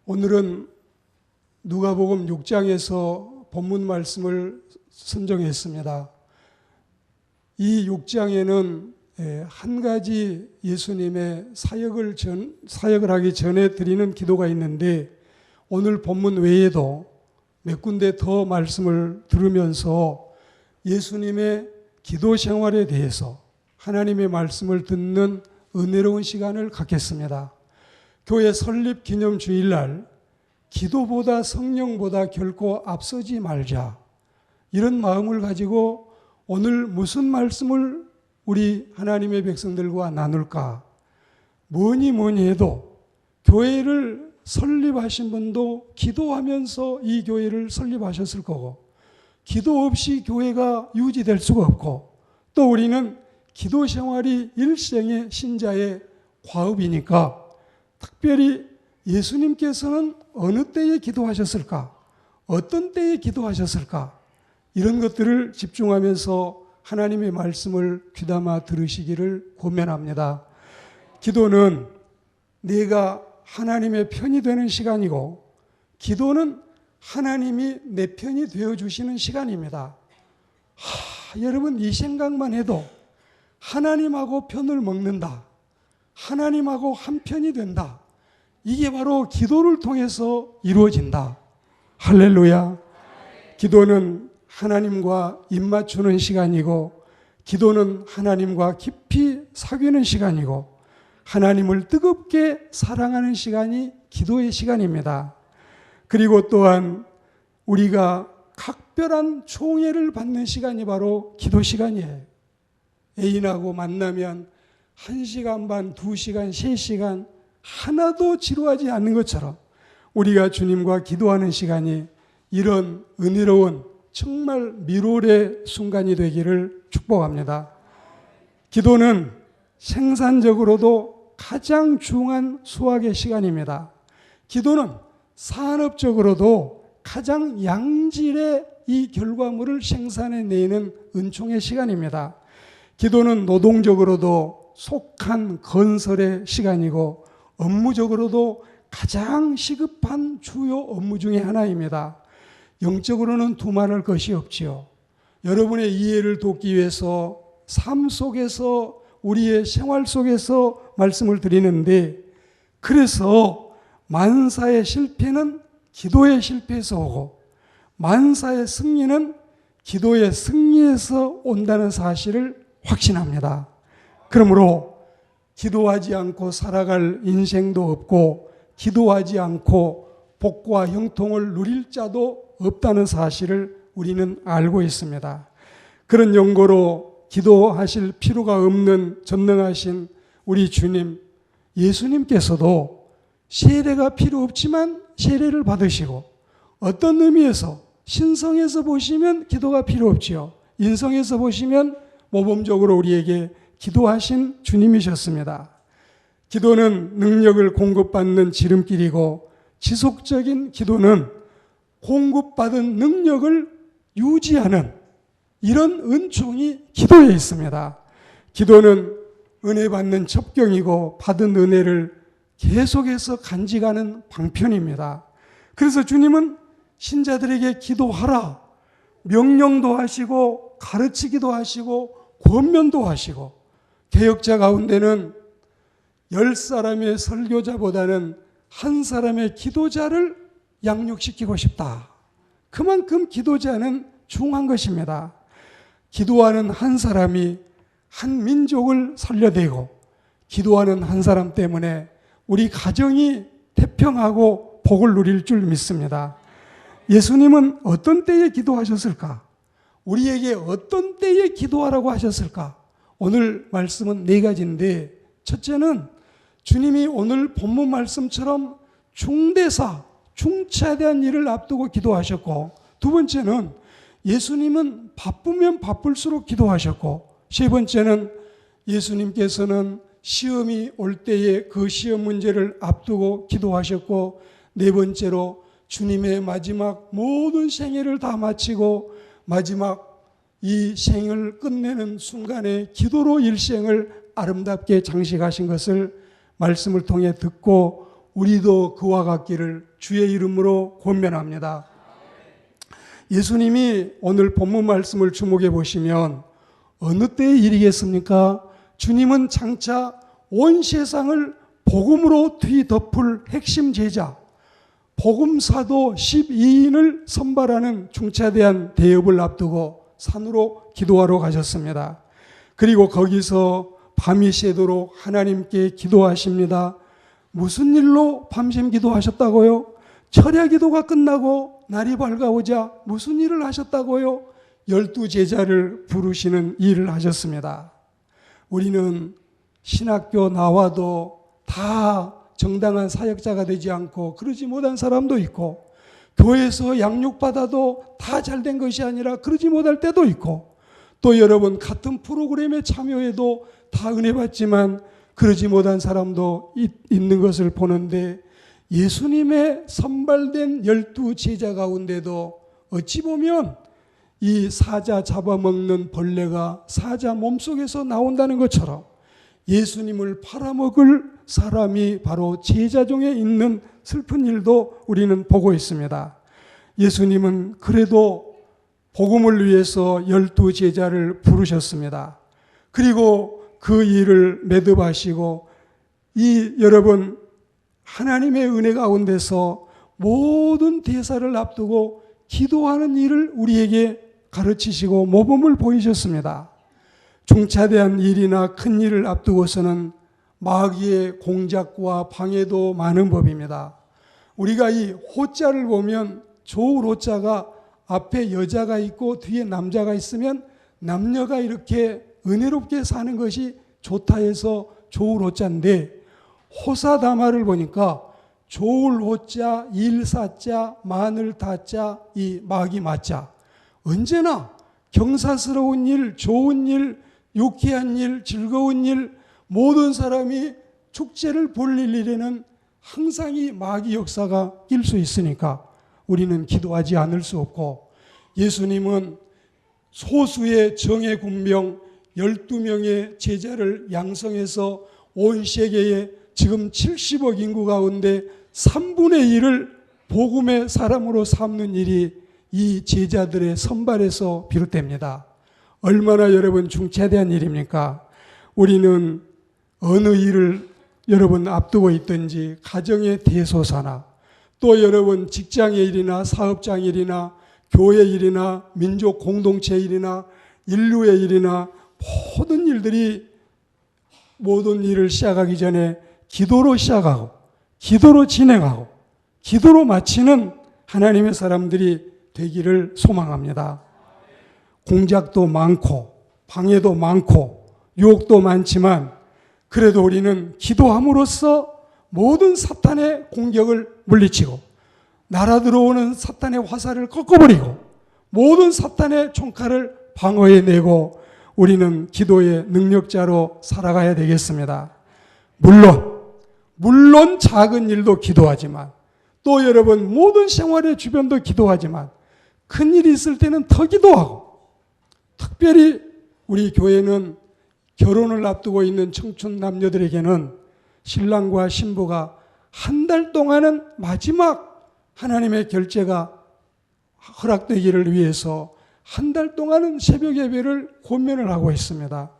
오늘은 누가복음 6장에서 본문 말씀을 선정했습니다. 이 6장에는 한 가지 예수님의 사역을 하기 전에 드리는 기도가 있는데, 오늘 본문 외에도 몇 군데 더 말씀을 들으면서 예수님의 기도 생활에 대해서 하나님의 말씀을 듣는 은혜로운 시간을 갖겠습니다. 교회 설립 기념 주일날 기도보다 성령보다 결코 앞서지 말자, 이런 마음을 가지고 오늘 무슨 말씀을 우리 하나님의 백성들과 나눌까? 뭐니 해도 교회를 설립하신 분도 기도하면서 이 교회를 설립하셨을 거고, 기도 없이 교회가 유지될 수가 없고, 또 우리는 기도 생활이 일생의 신자의 과업이니까 특별히 예수님께서는 어느 때에 기도하셨을까? 어떤 때에 기도하셨을까? 이런 것들을 집중하면서 하나님의 말씀을 귀담아 들으시기를 권면합니다. 기도는 내가 하나님의 편이 되는 시간이고, 기도는 하나님이 내 편이 되어주시는 시간입니다. 여러분, 이 생각만 해도 하나님하고 편을 먹는다, 하나님하고 한 편이 된다, 이게 바로 기도를 통해서 이루어진다. 할렐루야. 기도는 하나님과 입맞추는 시간이고, 기도는 하나님과 깊이 사귀는 시간이고, 하나님을 뜨겁게 사랑하는 시간이 기도의 시간입니다. 그리고 또한 우리가 각별한 총애를 받는 시간이 바로 기도 시간이에요. 애인하고 만나면 1시간 반, 2시간, 3시간 하나도 지루하지 않는 것처럼 우리가 주님과 기도하는 시간이 이런 은혜로운 정말 미로의 순간이 되기를 축복합니다. 기도는 생산적으로도 가장 중요한 수확의 시간입니다. 기도는 산업적으로도 가장 양질의 이 결과물을 생산해내는 은총의 시간입니다. 기도는 노동적으로도 속한 건설의 시간이고, 업무적으로도 가장 시급한 주요 업무 중에 하나입니다. 영적으로는 두말할 것이 없지요. 여러분의 이해를 돕기 위해서 삶 속에서, 우리의 생활 속에서 말씀을 드리는데, 그래서 만사의 실패는 기도의 실패에서 오고, 만사의 승리는 기도의 승리에서 온다는 사실을 확신합니다. 그러므로 기도하지 않고 살아갈 인생도 없고, 기도하지 않고 복과 형통을 누릴 자도 없다는 사실을 우리는 알고 있습니다. 그런 연고로 기도하실 필요가 없는 전능하신 우리 주님, 예수님께서도 세례가 필요 없지만 세례를 받으시고, 어떤 의미에서 신성에서 보시면 기도가 필요 없지요. 인성에서 보시면 모범적으로 우리에게 기도하신 주님이셨습니다. 기도는 능력을 공급받는 지름길이고, 지속적인 기도는 공급받은 능력을 유지하는 이런 은총이 기도에 있습니다. 기도는 은혜 받는 첩경이고, 받은 은혜를 계속해서 간직하는 방편입니다. 그래서 주님은 신자들에게 기도하라 명령도 하시고, 가르치기도 하시고, 권면도 하시고, 개혁자 가운데는 10사람의 설교자보다는 한 사람의 기도자를 양육시키고 싶다. 그만큼 기도자는 중요한 것입니다. 기도하는 한 사람이 한 민족을 살려내고, 기도하는 한 사람 때문에 우리 가정이 태평하고 복을 누릴 줄 믿습니다. 예수님은 어떤 때에 기도하셨을까? 우리에게 어떤 때에 기도하라고 하셨을까? 오늘 말씀은 4가지인데, 첫째는 주님이 오늘 본문 말씀처럼 중대사, 중차대한 일을 앞두고 기도하셨고, 두 번째는 예수님은 바쁘면 바쁠수록 기도하셨고, 세 번째는 예수님께서는 시험이 올 때에 그 시험 문제를 앞두고 기도하셨고, 네 번째로 주님의 마지막 모든 생애를 다 마치고 마지막 이 생을 끝내는 순간에 기도로 일생을 아름답게 장식하신 것을 말씀을 통해 듣고 우리도 그와 같기를 주의 이름으로 권면합니다. 예수님이 오늘 본문 말씀을 주목해 보시면 어느 때의 일이겠습니까? 주님은 장차 온 세상을 복음으로 뒤덮을 핵심 제자, 복음사도 12인을 선발하는 중차대한 대업을 앞두고 산으로 기도하러 가셨습니다. 그리고 거기서 밤이 새도록 하나님께 기도하십니다. 무슨 일로 밤샘 기도하셨다고요? 철야 기도가 끝나고 날이 밝아오자 무슨 일을 하셨다고요? 12 제자를 부르시는 일을 하셨습니다. 우리는 신학교 나와도 다 정당한 사역자가 되지 않고 그러지 못한 사람도 있고, 교회에서 양육받아도 다 잘된 것이 아니라 그러지 못할 때도 있고, 또 여러분 같은 프로그램에 참여해도 다 은혜 받지만 그러지 못한 사람도 있는 것을 보는데, 예수님의 선발된 12 제자 가운데도 어찌 보면 이 사자 잡아먹는 벌레가 사자 몸속에서 나온다는 것처럼 예수님을 팔아먹을 사람이 바로 제자 중에 있는 슬픈 일도 우리는 보고 있습니다. 예수님은 그래도 복음을 위해서 12 제자를 부르셨습니다. 그리고 그 일을 매듭하시고 여러분 하나님의 은혜 가운데서 모든 대사를 앞두고 기도하는 일을 우리에게 가르치시고 모범을 보이셨습니다. 중차대한 일이나 큰 일을 앞두고서는 마귀의 공작과 방해도 많은 법입니다. 우리가 이 호자를 보면 좋을 호자가 앞에 여자가 있고 뒤에 남자가 있으면 남녀가 이렇게 은혜롭게 사는 것이 좋다 해서 좋을 호자인데, 호사다마를 보니까 좋을 호자, 일사자, 마늘 다자, 이 마귀 마자, 언제나 경사스러운 일, 좋은 일, 유쾌한 일, 즐거운 일, 모든 사람이 축제를 벌릴 일에는 항상 이 마귀 역사가 낄 수 있으니까 우리는 기도하지 않을 수 없고, 예수님은 소수의 정예 군병 12명의 제자를 양성해서 온 세계에 지금 70억 인구 가운데 3분의 1을 복음의 사람으로 삼는 일이 이 제자들의 선발에서 비롯됩니다. 얼마나 여러분 중차대한 일입니까? 우리는 어느 일을 여러분 앞두고 있든지 가정의 대소사나 또 여러분 직장의 일이나 사업장 일이나 교회 일이나 민족 공동체 일이나 인류의 일이나 모든 일을 시작하기 전에 기도로 시작하고 기도로 진행하고 기도로 마치는 하나님의 사람들이 되기를 소망합니다. 공작도 많고 방해도 많고 유혹도 많지만 그래도 우리는 기도함으로써 모든 사탄의 공격을 물리치고 날아 들어오는 사탄의 화살을 꺾어버리고 모든 사탄의 총칼을 방어해내고 우리는 기도의 능력자로 살아가야 되겠습니다. 물론 작은 일도 기도하지만 또 여러분 모든 생활의 주변도 기도하지만 큰 일이 있을 때는 더 기도하고, 특별히 우리 교회는 결혼을 앞두고 있는 청춘 남녀들에게는 신랑과 신부가 한 달 동안은 마지막 하나님의 결제가 허락되기를 위해서 한 달 동안은 새벽 예배를 권면을 하고 있습니다.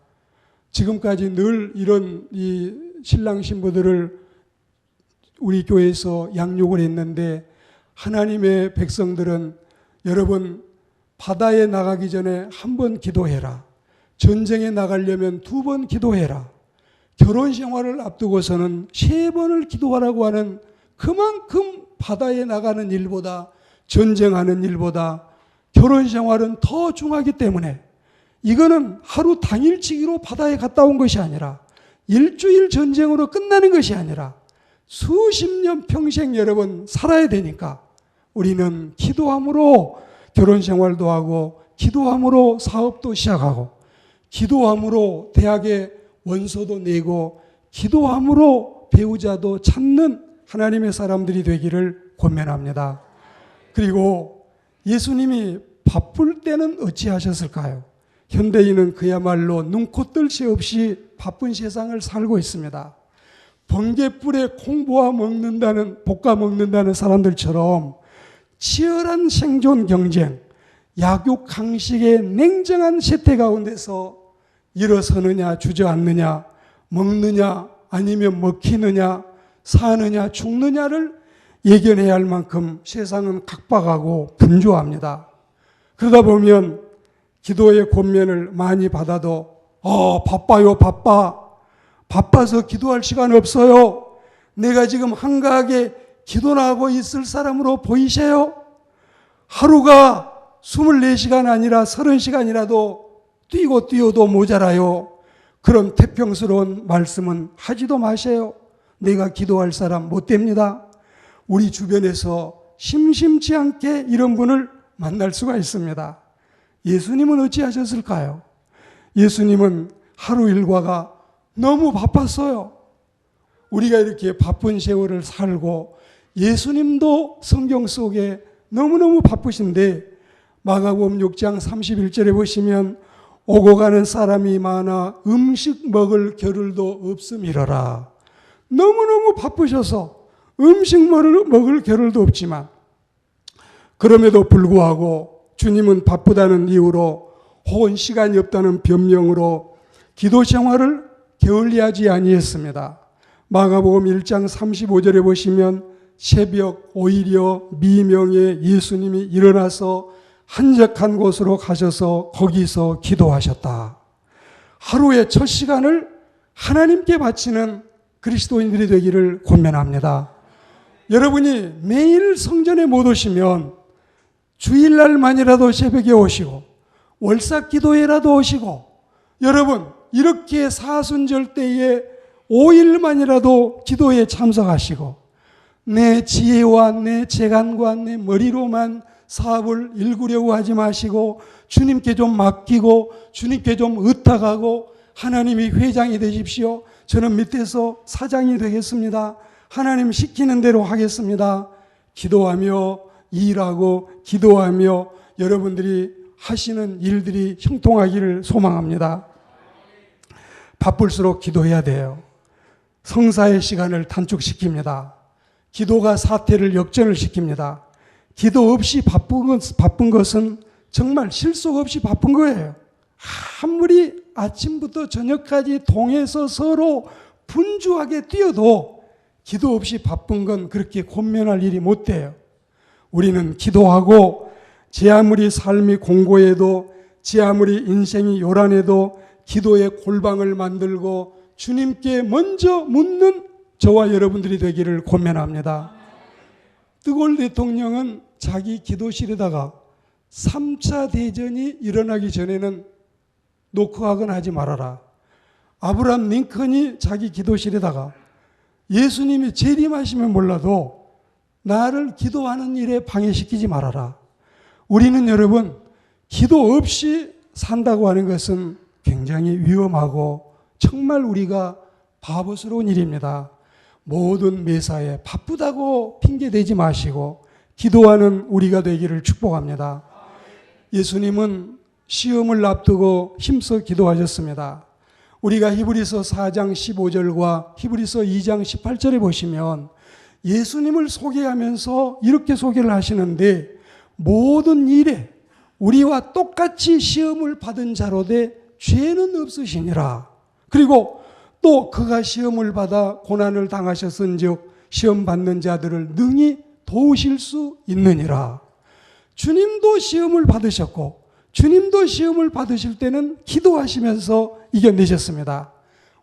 지금까지 늘 이런 이 신랑 신부들을 우리 교회에서 양육을 했는데, 하나님의 백성들은 여러분 바다에 나가기 전에 한 번 기도해라. 전쟁에 나가려면 2번 기도해라. 결혼 생활을 앞두고서는 3번을 기도하라고 하는, 그만큼 바다에 나가는 일보다 전쟁하는 일보다 결혼 생활은 더 중하기 때문에 이거는 하루 당일치기로 바다에 갔다 온 것이 아니라 일주일 전쟁으로 끝나는 것이 아니라 수십 년 평생 여러분 살아야 되니까 우리는 기도함으로 결혼 생활도 하고 기도함으로 사업도 시작하고 기도함으로 대학에 원서도 내고 기도함으로 배우자도 찾는 하나님의 사람들이 되기를 권면합니다. 그리고 예수님이 바쁠 때는 어찌하셨을까요? 현대인은 그야말로 눈코 뜰 새 없이 바쁜 세상을 살고 있습니다. 번개불에 콩 볶아 먹는다는 사람들처럼 치열한 생존 경쟁, 약육 강식의 냉정한 세태 가운데서 일어서느냐 주저앉느냐, 먹느냐 아니면 먹히느냐, 사느냐 죽느냐를 예견해야 할 만큼 세상은 각박하고 분주합니다. 그러다 보면 기도의 권면을 많이 받아도 바빠요 바빠서 기도할 시간 없어요. 내가 지금 한가하게 기도나 하고 있을 사람으로 보이세요? 하루가 24시간 아니라 30시간이라도 뛰어도 모자라요. 그런 태평스러운 말씀은 하지도 마세요. 내가 기도할 사람 못 됩니다. 우리 주변에서 심심치 않게 이런 분을 만날 수가 있습니다. 예수님은 어찌하셨을까요? 예수님은 하루 일과가 너무 바빴어요. 우리가 이렇게 바쁜 세월을 살고 예수님도 성경 속에 너무너무 바쁘신데 마가복음 6장 31절에 보시면 오고 가는 사람이 많아 음식 먹을 겨를도 없음이러라. 너무너무 바쁘셔서 음식 먹을 겨를도 없지만 그럼에도 불구하고 주님은 바쁘다는 이유로 혹은 시간이 없다는 변명으로 기도 생활을 게을리하지 아니했습니다. 마가복음 1장 35절에 보시면 새벽 오히려 미명에 예수님이 일어나서 한적한 곳으로 가셔서 거기서 기도하셨다. 하루의 첫 시간을 하나님께 바치는 그리스도인들이 되기를 권면합니다. 여러분이 매일 성전에 못 오시면 주일날만이라도 새벽에 오시고 월삭 기도회라도 오시고 여러분 이렇게 사순절 때에 5일만이라도 기도에 참석하시고 내 지혜와 내 재간과 내 머리로만 사업을 일구려고 하지 마시고 주님께 좀 맡기고 주님께 좀 의탁하고 하나님이 회장이 되십시오. 저는 밑에서 사장이 되겠습니다. 하나님 시키는 대로 하겠습니다. 기도하며 일하고 기도하며 여러분들이 하시는 일들이 형통하기를 소망합니다. 바쁠수록 기도해야 돼요. 성사의 시간을 단축시킵니다. 기도가 사태를 역전을 시킵니다. 기도 없이 바쁜 것은 정말 실속 없이 바쁜 거예요. 아무리 아침부터 저녁까지 동해서 서로 분주하게 뛰어도 기도 없이 바쁜 건 그렇게 권면할 일이 못 돼요. 우리는 기도하고 제 아무리 삶이 공고해도 제 아무리 인생이 요란해도 기도의 골방을 만들고 주님께 먼저 묻는 저와 여러분들이 되기를 권면합니다. 드골 대통령은 자기 기도실에다가 3차 대전이 일어나기 전에는 노크하거나 하지 말아라. 아브라함 링컨이 자기 기도실에다가 예수님이 재림하시면 몰라도 나를 기도하는 일에 방해시키지 말아라. 우리는 여러분 기도 없이 산다고 하는 것은 굉장히 위험하고 정말 우리가 바보스러운 일입니다. 모든 매사에 바쁘다고 핑계대지 마시고 기도하는 우리가 되기를 축복합니다. 예수님은 시험을 앞두고 힘써 기도하셨습니다. 우리가 히브리서 4장 15절과 히브리서 2장 18절에 보시면 예수님을 소개하면서 이렇게 소개를 하시는데 모든 일에 우리와 똑같이 시험을 받은 자로 돼 죄는 없으시니라. 그리고 또 그가 시험을 받아 고난을 당하셨은즉 시험 받는 자들을 능히 도우실 수 있느니라. 주님도 시험을 받으셨고 주님도 시험을 받으실 때는 기도하시면서 이겨내셨습니다.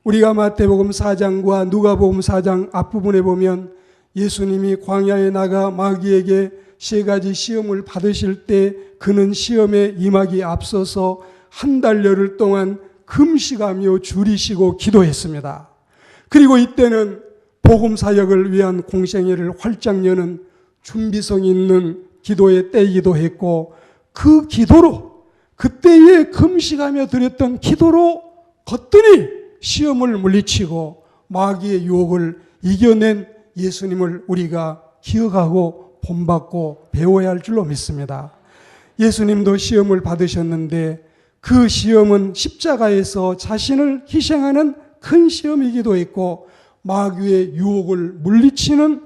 우리가 마태복음 4장과 누가복음 4장 앞부분에 보면 예수님이 광야에 나가 마귀에게 3가지 시험을 받으실 때 그는 시험에 임하기 앞서서 1달여를 동안 금식하며 줄이시고 기도했습니다. 그리고 이때는 복음 사역을 위한 공생애를 활짝 여는 준비성 있는 기도의 때이기도 했고 그 기도로 그때에 금식하며 드렸던 기도로 거뜬히 시험을 물리치고 마귀의 유혹을 이겨낸 예수님을 우리가 기억하고 본받고 배워야 할 줄로 믿습니다. 예수님도 시험을 받으셨는데 그 시험은 십자가에서 자신을 희생하는 큰 시험이기도 했고 마귀의 유혹을 물리치는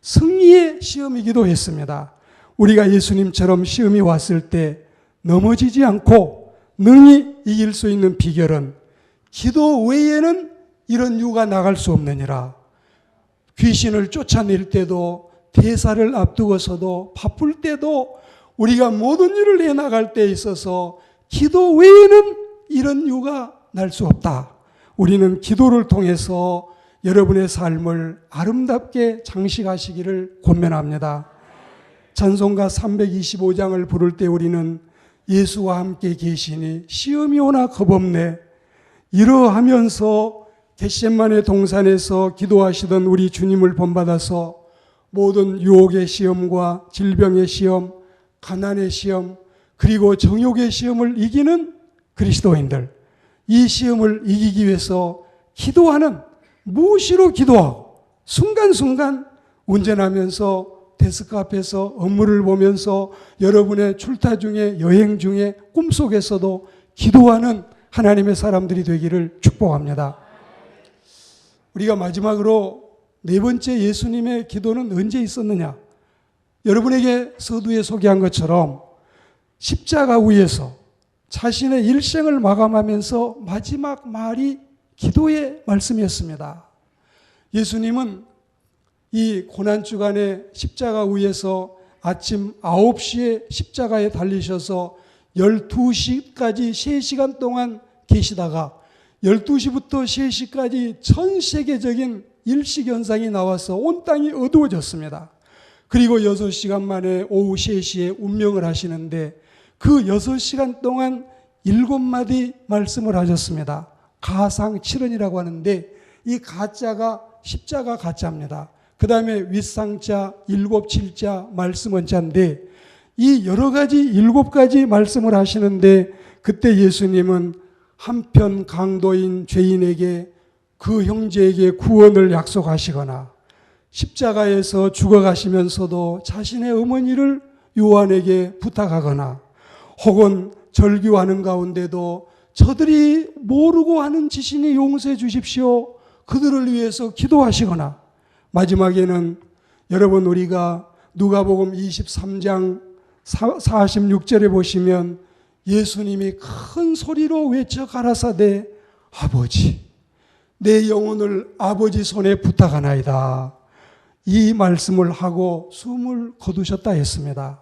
승리의 시험이기도 했습니다. 우리가 예수님처럼 시험이 왔을 때 넘어지지 않고 능히 이길 수 있는 비결은 기도 외에는 이런 유가 나갈 수 없느니라. 귀신을 쫓아낼 때도, 대사를 앞두고서도, 바쁠 때도, 우리가 모든 일을 해나갈 때 있어서 기도 외에는 이런 유가 날 수 없다. 우리는 기도를 통해서 여러분의 삶을 아름답게 장식하시기를 권면합니다. 찬송가 325장을 부를 때 우리는 예수와 함께 계시니 시험이 오나 겁없네, 이러하면서 겟세마네 동산에서 기도하시던 우리 주님을 본받아서 모든 유혹의 시험과 질병의 시험, 가난의 시험, 그리고 정욕의 시험을 이기는 그리스도인들, 이 시험을 이기기 위해서 기도하는, 무시로 기도하고 순간순간 운전하면서 데스크 앞에서 업무를 보면서 여러분의 출타 중에, 여행 중에, 꿈속에서도 기도하는 하나님의 사람들이 되기를 축복합니다. 우리가 마지막으로 네 번째 예수님의 기도는 언제 있었느냐? 여러분에게 서두에 소개한 것처럼 십자가 위에서 자신의 일생을 마감하면서 마지막 말이 기도의 말씀이었습니다. 예수님은 이 고난주간에 십자가 위에서 아침 9시에 십자가에 달리셔서 12시까지 3시간 동안 계시다가 12시부터 3시까지 전 세계적인 일식현상이 나와서 온 땅이 어두워졌습니다. 그리고 6시간 만에 오후 3시에 운명을 하시는데 그 6시간 동안 7마디 말씀을 하셨습니다. 가상 7언이라고 하는데 이 가자가 십자가 가자입니다. 그 다음에 윗상자, 7, 7자, 말씀 원자인데 이 여러 가지 7가지 말씀을 하시는데 그때 예수님은 한편 강도인 죄인에게 그 형제에게 구원을 약속하시거나 십자가에서 죽어가시면서도 자신의 어머니를 요한에게 부탁하거나 혹은 절규하는 가운데도 저들이 모르고 하는 짓이니 용서해 주십시오, 그들을 위해서 기도하시거나 마지막에는 여러분 우리가 누가복음 23장 46절에 보시면 예수님이 큰 소리로 외쳐 가라사대 아버지, 내 영혼을 아버지 손에 부탁하나이다, 이 말씀을 하고 숨을 거두셨다 했습니다.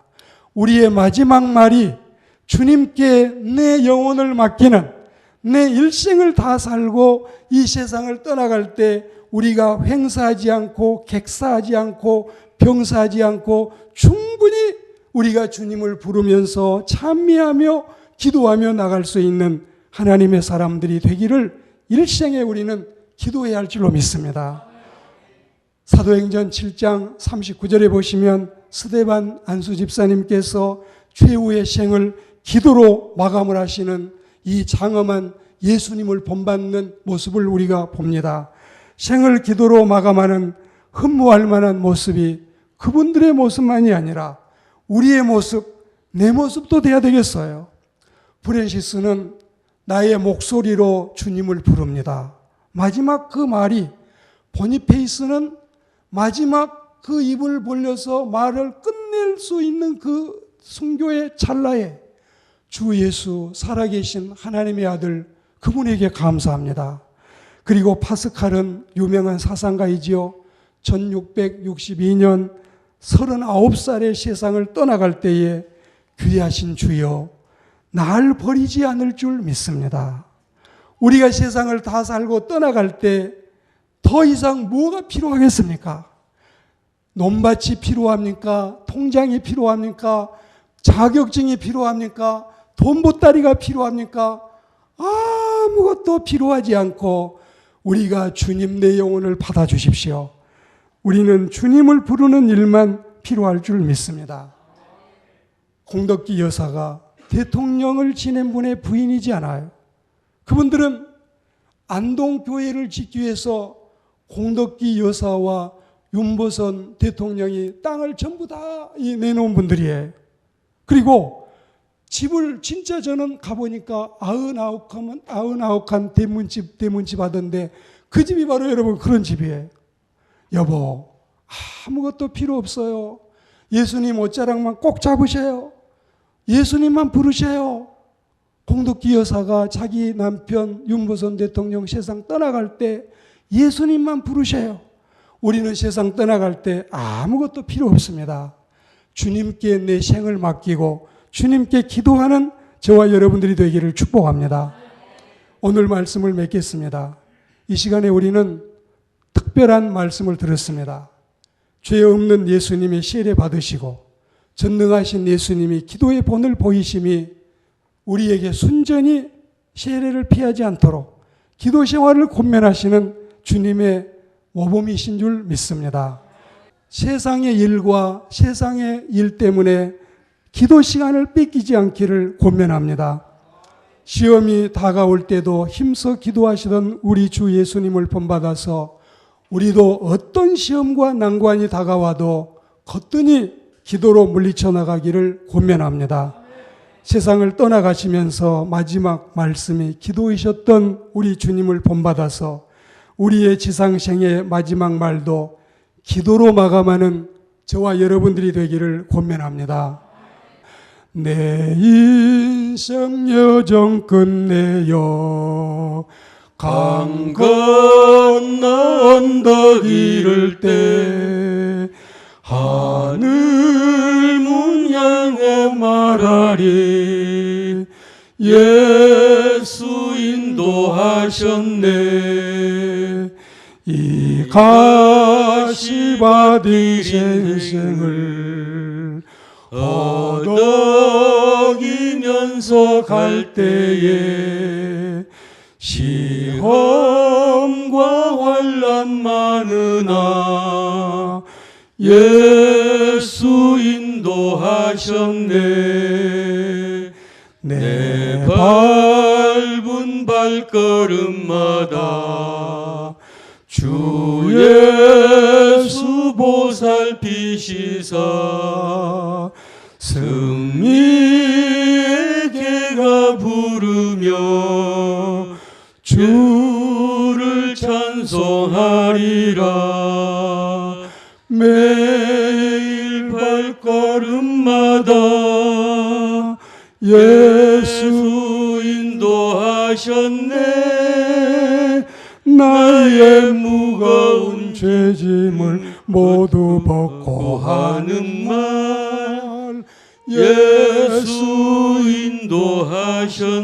우리의 마지막 말이 주님께 내 영혼을 맡기는, 내 일생을 다 살고 이 세상을 떠나갈 때 우리가 횡사하지 않고 객사하지 않고 병사하지 않고 충분히 우리가 주님을 부르면서 찬미하며 기도하며 나갈 수 있는 하나님의 사람들이 되기를 일생에 우리는 기도해야 할 줄로 믿습니다. 사도행전 7장 39절에 보시면 스데반 안수 집사님께서 최후의 생을 기도로 마감을 하시는 이 장엄한 예수님을 본받는 모습을 우리가 봅니다. 생을 기도로 마감하는 흠모할 만한 모습이 그분들의 모습만이 아니라 우리의 모습, 내 모습도 돼야 되겠어요. 프랜시스는 나의 목소리로 주님을 부릅니다. 마지막 그 말이, 보니페이스는 마지막 그 입을 벌려서 말을 끝낼 수 있는 그 순교의 찰나에 주 예수, 살아계신 하나님의 아들, 그분에게 감사합니다. 그리고 파스칼은 유명한 사상가이지요. 1662년 39살의 세상을 떠나갈 때에 귀하신 주여 날 버리지 않을 줄 믿습니다. 우리가 세상을 다 살고 떠나갈 때 더 이상 뭐가 필요하겠습니까? 논밭이 필요합니까? 통장이 필요합니까? 자격증이 필요합니까? 돈 보따리가 필요합니까? 아무것도 필요하지 않고 우리가 주님 내 영혼을 받아주십시오. 우리는 주님을 부르는 일만 필요할 줄 믿습니다. 공덕기 여사가 대통령을 지낸 분의 부인이지 않아요. 그분들은 안동교회를 짓기 위해서 공덕기 여사와 윤보선 대통령이 땅을 전부 다 내놓은 분들이에요. 그리고 집을 진짜 저는 가보니까 99칸 대문집 하던데 그 집이 바로 여러분 그런 집이에요. 여보, 아무것도 필요 없어요. 예수님 옷자락만 꼭 잡으세요. 예수님만 부르세요. 공덕기 여사가 자기 남편 윤보선 대통령 세상 떠나갈 때 예수님만 부르세요. 우리는 세상 떠나갈 때 아무것도 필요 없습니다. 주님께 내 생을 맡기고 주님께 기도하는 저와 여러분들이 되기를 축복합니다. 오늘 말씀을 맺겠습니다. 이 시간에 우리는 특별한 말씀을 들었습니다. 죄 없는 예수님의 세례 받으시고 전능하신 예수님이 기도의 본을 보이심이 우리에게 순전히 세례를 피하지 않도록 기도 생활을 권면하시는 주님의 모범이신 줄 믿습니다. 세상의 일과 세상의 일 때문에 기도 시간을 뺏기지 않기를 권면합니다. 시험이 다가올 때도 힘써 기도하시던 우리 주 예수님을 본받아서 우리도 어떤 시험과 난관이 다가와도 거뜬히 기도로 물리쳐 나가기를 권면합니다. 세상을 떠나가시면서 마지막 말씀이 기도이셨던 우리 주님을 본받아서 우리의 지상생의 마지막 말도 기도로 마감하는 저와 여러분들이 되기를 권면합니다. 내 인생 여정 끝내요 강 건너 언덕 이를 때 하늘 문 열고 말하리 예수 인도하셨네 이 가시밭의 인생을 허덕이면서 갈 때에 시험과 환난 많으나 예수 인도하셨네 내 밟은 발걸음마다 주 예수 보살피시사 승리의 개가 부르며 주를 찬송하리라 매일 발걸음마다 예수 인도하셨네 나의 무거운 죄짐을 모두 벗고 하는 말 예수 인도하셨네